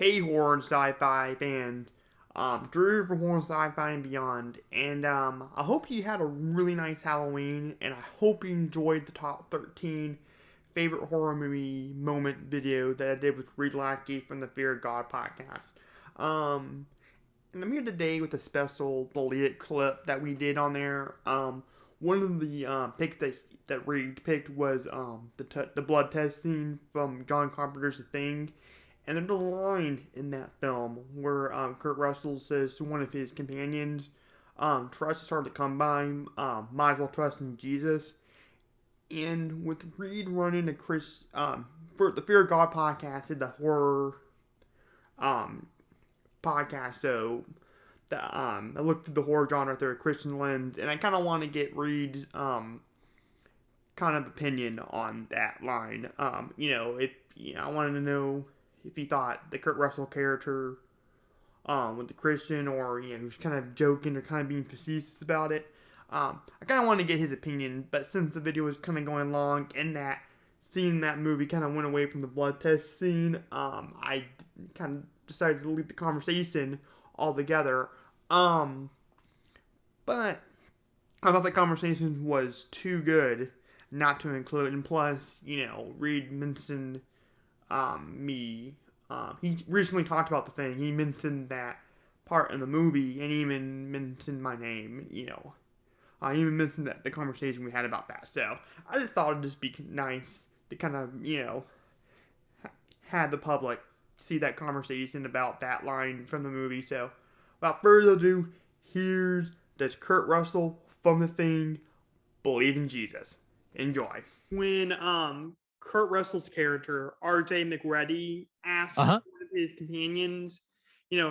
Hey, horror and sci-fi fans, Drew from Horror and Sci-Fi and Beyond, and I hope you had a really nice Halloween, and I hope you enjoyed the top 13 favorite horror movie moment video that I did with Reed Lackey from the Fear of God podcast. Um, and I'm here today with a special deleted clip that we did on there. One of the picks that Reed picked was the blood test scene from John Carpenter's The Thing. And there's a line in that film where Kurt Russell says to one of his companions, trust is hard to come by, might as well trust in Jesus. And with Reed running a for the Fear of God podcast, did the horror um, podcast, so I looked at the horror genre through a Christian lens, and I kind of want to get Reed's kind of opinion on that line. If I wanted to know if he thought the Kurt Russell character with the Christian, or he was kind of joking or kind of being facetious about it. I kind of wanted to get his opinion, but since the video was kind of going long and that seeing that movie kind of went away from the blood test scene, I kind of decided to leave the conversation altogether. But I thought the conversation was too good not to include, and plus, Reed mentioned me. He recently talked about The Thing. He mentioned that part in the movie, and he even mentioned my name. He even mentioned that the conversation we had about that. So I just thought it'd just be nice to kind of have the public see that conversation about that line from the movie. So without further ado, here's does Kurt Russell from The Thing believe in Jesus? Enjoy. When Kurt Russell's character, RJ Macready, asks Uh-huh. one of his companions,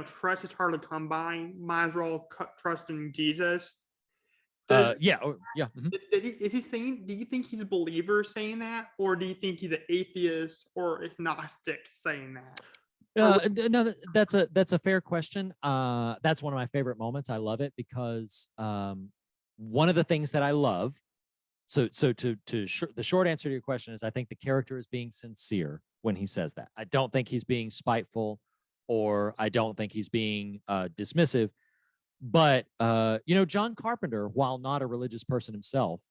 trust is hard to come by, might as well trust in Jesus. Does Yeah. Yeah. is he saying? Do you think he's a believer saying that, or do you think he's an atheist or agnostic saying that? No, that's a fair question. That's one of my favorite moments. I love it because one of the things that I love. The short answer to your question is I think the character is being sincere when he says that. I don't think he's being spiteful, or I don't think he's being dismissive. But John Carpenter, while not a religious person himself,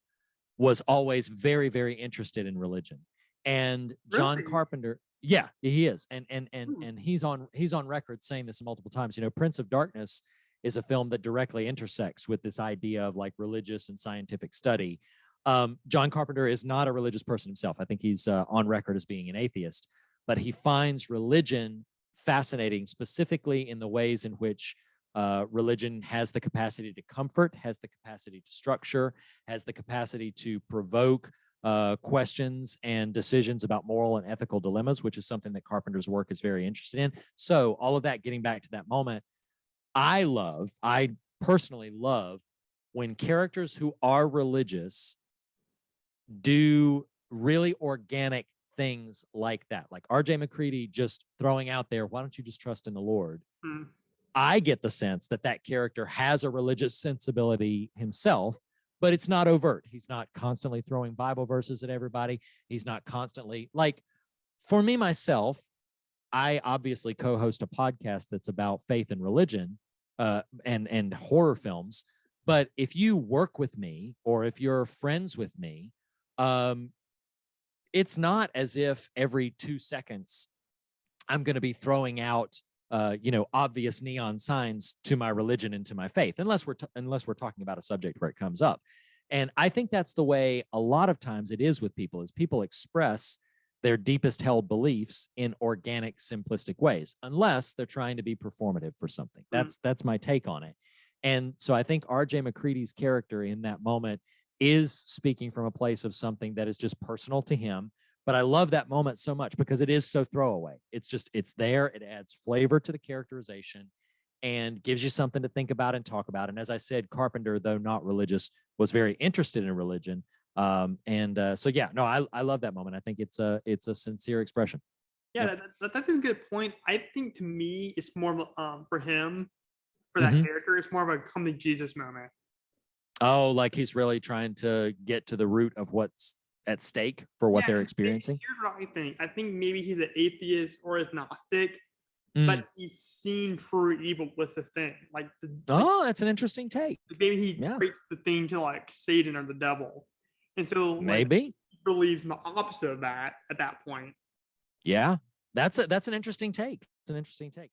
was always very, very interested in religion. And John Really? Carpenter, yeah, he is, and Hmm. he's on record saying this multiple times. Prince of Darkness is a film that directly intersects with this idea of like religious and scientific study. John Carpenter is not a religious person himself. I think he's on record as being an atheist, but he finds religion fascinating, specifically in the ways in which religion has the capacity to comfort, has the capacity to structure, has the capacity to provoke questions and decisions about moral and ethical dilemmas, which is something that Carpenter's work is very interested in. So all of that, getting back to that moment, I personally love when characters who are religious do really organic things like that. Like RJ Macready just throwing out there, why don't you just trust in the Lord? Hmm. I get the sense that that character has a religious sensibility himself, but it's not overt. He's not constantly throwing Bible verses at everybody. He's not constantly like, for me, myself, I obviously co-host a podcast that's about faith and religion and horror films. But if you work with me or if you're friends with me, um, it's not as if every 2 seconds I'm going to be throwing out obvious neon signs to my religion and to my faith, unless we're talking about a subject where it comes up. And I think that's the way a lot of times it is with people, is people express their deepest held beliefs in organic, simplistic ways, unless they're trying to be performative for something. Hmm. That's my take on it. And so I think RJ Macready's character in that moment is speaking from a place of something that is just personal to him. But I love that moment so much because it is so throwaway. It's there. It adds flavor to the characterization and gives you something to think about and talk about. And as I said, Carpenter, though not religious, was very interested in religion. I love that moment. I think it's a sincere expression. Yeah, Yep. that's a good point. I think to me, it's more of for him, for that Mm-hmm. character, it's more of a come to Jesus moment. Oh, like he's really trying to get to the root of what's at stake for what Yeah, they're 'cause experiencing. here's what I think. I think maybe he's an atheist or agnostic, Mm. but he's seen true evil with the thing. Like Oh, that's an interesting take. maybe he Yeah, creates the thing to like Satan or the devil, and so like maybe. he believes in the opposite of that at that point. Yeah, that's an interesting take. It's an interesting take.